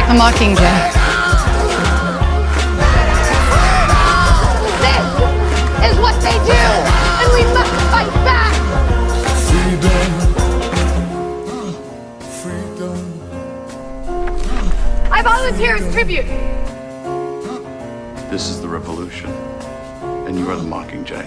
A Mockingjay. This is what they do, and we must fight back. Freedom. Freedom. I volunteer as tribute. This is the revolution, and you are the Mockingjay.